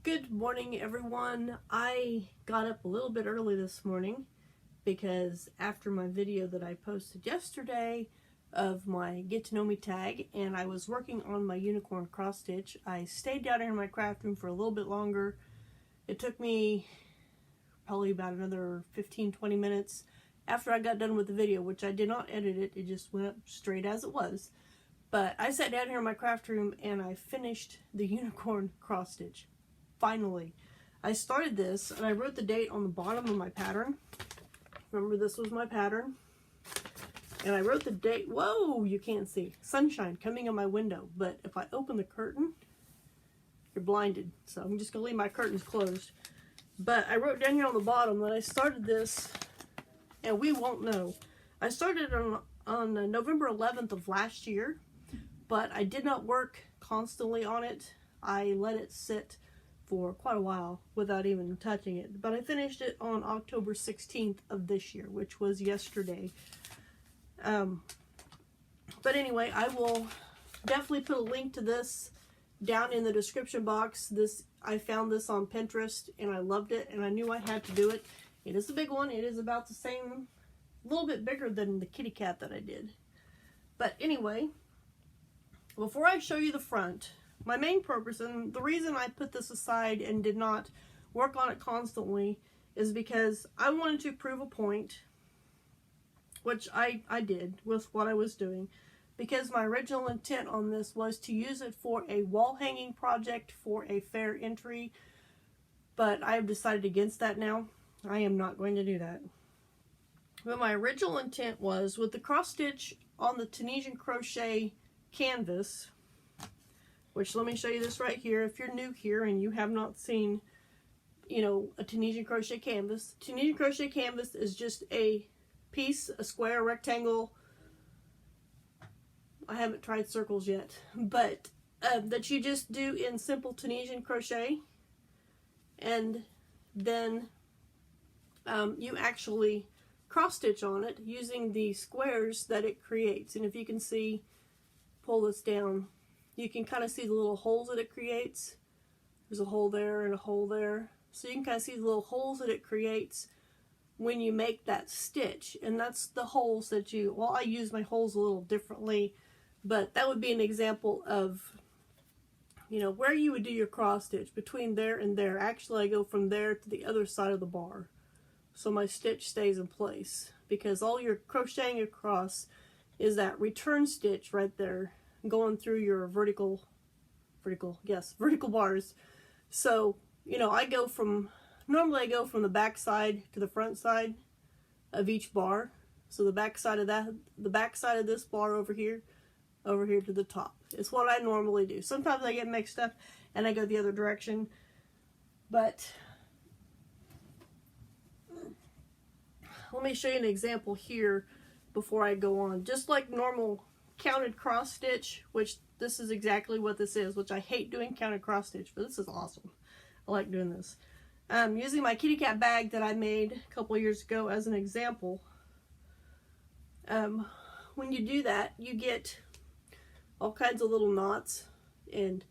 Good morning, everyone. I got up a little bit early this morning because after my video that I posted yesterday of my Get to Know Me tag, and I was working on my unicorn cross stitch, I stayed down here in my craft room for a little bit longer. It took me probably about another 15-20 minutes after I got done with the video, which I did not edit it. It just went up straight as it was. But I sat down here in my craft room and I finished the unicorn cross stitch. Finally, I started this and I wrote the date on the bottom of my pattern. Remember, this was my pattern. And I wrote the date. Whoa, you can't see. Sunshine coming in my window. But if I open the curtain, you're blinded. So I'm just going to leave my curtains closed. But I wrote down here on the bottom that I started this, and we won't know. I started on November 11th of last year, but I did not work constantly on it. I let it sit for quite a while without even touching it, but I finished it on October 16th of this year, which was yesterday. But anyway, I will definitely put a link to this down in the description box. I found this on Pinterest and I loved it, and I knew I had to do it. It is a big one. It is about the same, a little bit bigger than the kitty cat that I did. But anyway, before I show you the front, my main purpose, and the reason I put this aside and did not work on it constantly, is because I wanted to prove a point, which I did with what I was doing, because my original intent on this was to use it for a wall hanging project for a fair entry, but I have decided against that now. I am not going to do that. But my original intent was, with the cross stitch on the Tunisian crochet canvas, which, let me show you this right here. If you're new here and you have not seen, a Tunisian crochet canvas. Tunisian crochet canvas is just a piece, a square, rectangle. I haven't tried circles yet, but that you just do in simple Tunisian crochet, and then you actually cross stitch on it using the squares that it creates. And if you can see, pull this down, you can kind of see the little holes that it creates. There's a hole there and a hole there. So you can kind of see the little holes that it creates when you make that stitch. And that's the holes that well, I use my holes a little differently, but that would be an example of, where you would do your cross stitch between there and there. Actually, I go from there to the other side of the bar, so my stitch stays in place, because all you're crocheting across is that return stitch right there, going through your vertical bars. So, normally I go from the back side to the front side of each bar. So the back side of this bar over here to the top. It's what I normally do. Sometimes I get mixed up and I go the other direction. But let me show you an example here before I go on. Just like normal counted cross stitch, which this is exactly what this is, which I hate doing counted cross stitch, but this is awesome. I like doing this. Using my kitty cat bag that I made a couple years ago as an example. When you do that, you get all kinds of little knots and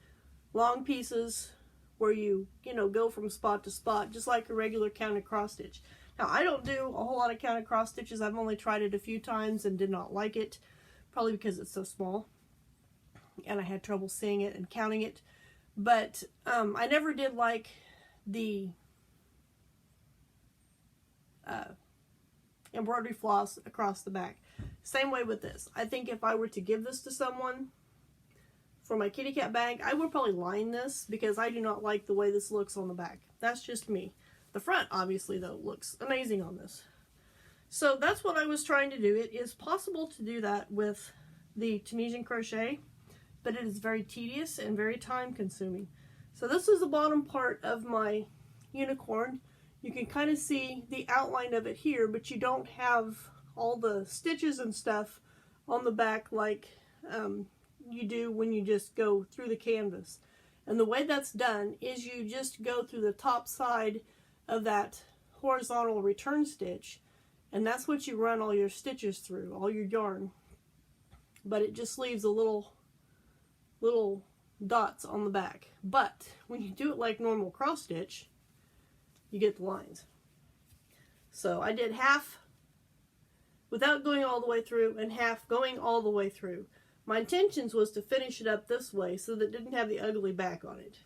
long pieces where you go from spot to spot, just like a regular counted cross stitch. Now, I don't do a whole lot of counted cross stitches. I've only tried it a few times and did not like it, probably because it's so small and I had trouble seeing it and counting it. But I never did like the embroidery floss across the back. Same way with this. I think if I were to give this to someone for my kitty cat bag, I would probably line this, because I do not like the way this looks on the back. That's just me. The front, obviously, though, looks amazing on this. So that's what I was trying to do. It is possible to do that with the Tunisian crochet, but it is very tedious and very time consuming. So this is the bottom part of my unicorn. You can kind of see the outline of it here, but you don't have all the stitches and stuff on the back like you do when you just go through the canvas. And the way that's done is you just go through the top side of that horizontal return stitch, and that's what you run all your stitches through, all your yarn. But it just leaves a little dots on the back. But when you do it like normal cross stitch, you get the lines. So I did half without going all the way through and half going all the way through. My intentions was to finish it up this way so that it didn't have the ugly back on it.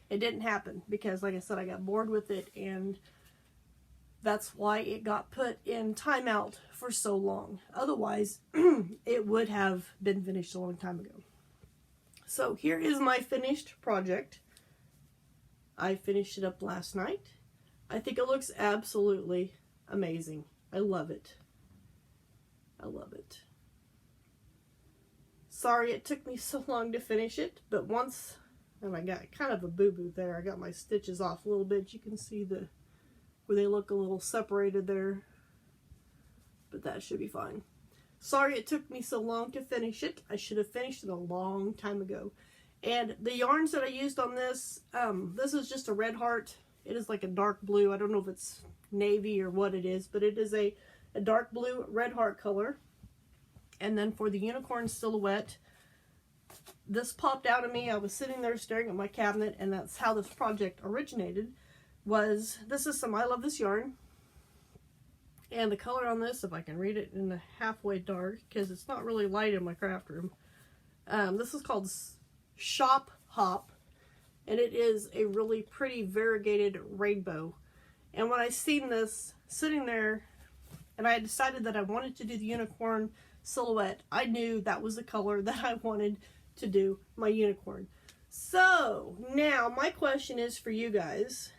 It didn't happen because, like I said, I got bored with it, and that's why it got put in timeout for so long. Otherwise, it would have been finished a long time ago. So here is my finished project. I finished it up last night. I think it looks absolutely amazing. I love it. I love it. Sorry it took me so long to finish it, but once, and I got kind of a boo-boo there. I got my stitches off a little bit. You can see where they look a little separated there, but that should be fine. Sorry it took me so long to finish it. I should have finished it a long time ago. And the yarns that I used on this, this is just a red heart. It is like a dark blue. I don't know if it's navy or what it is, but it is a dark blue red heart color. And then for the unicorn silhouette, this popped out at me. I was sitting there staring at my cabinet, and that's how this project originated. This is some I Love This yarn. And the color on this, if I can read it in the halfway dark, because it's not really light in my craft room. This is called Shop Hop, and it is a really pretty variegated rainbow. And when I seen this sitting there, and I decided that I wanted to do the unicorn silhouette, I knew that was the color that I wanted to do my unicorn. So now my question is for you guys,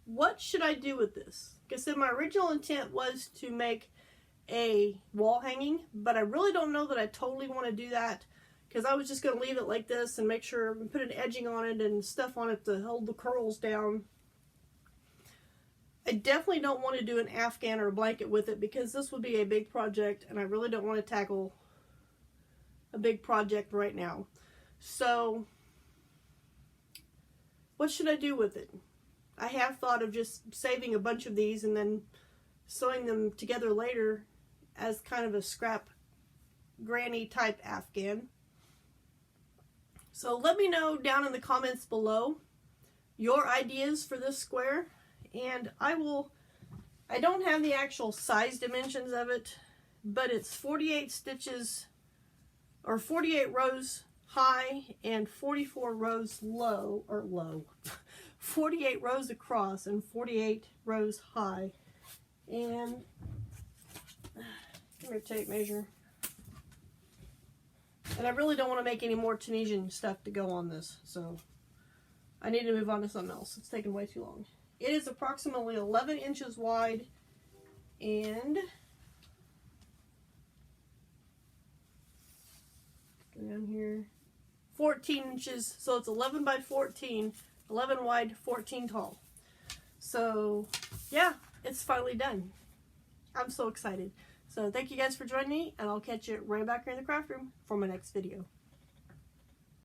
what should I do with this? Like I said, my original intent was to make a wall hanging, but I really don't know that I totally want to do that, because I was just going to leave it like this and make sure and put an edging on it and stuff on it to hold the curls down. I definitely don't want to do an afghan or a blanket with it, because this would be a big project, and I really don't want to tackle a big project right now. So what should I do with it? I have thought of just saving a bunch of these and then sewing them together later as kind of a scrap granny type afghan. So let me know down in the comments below your ideas for this square. And I don't have the actual size dimensions of it, but it's 48 stitches, or 48 rows high and 44 rows low, 48 rows across and 48 rows high. And give me a tape measure. And I really don't want to make any more Tunisian stuff to go on this, so I need to move on to something else. It's taking way too long. It is approximately 11 inches wide and down here 14 inches, so it's 11 by 14, 11 wide, 14 tall. So yeah, it's finally done. I'm so excited. So thank you guys for joining me, and I'll catch you right back here in the craft room for my next video.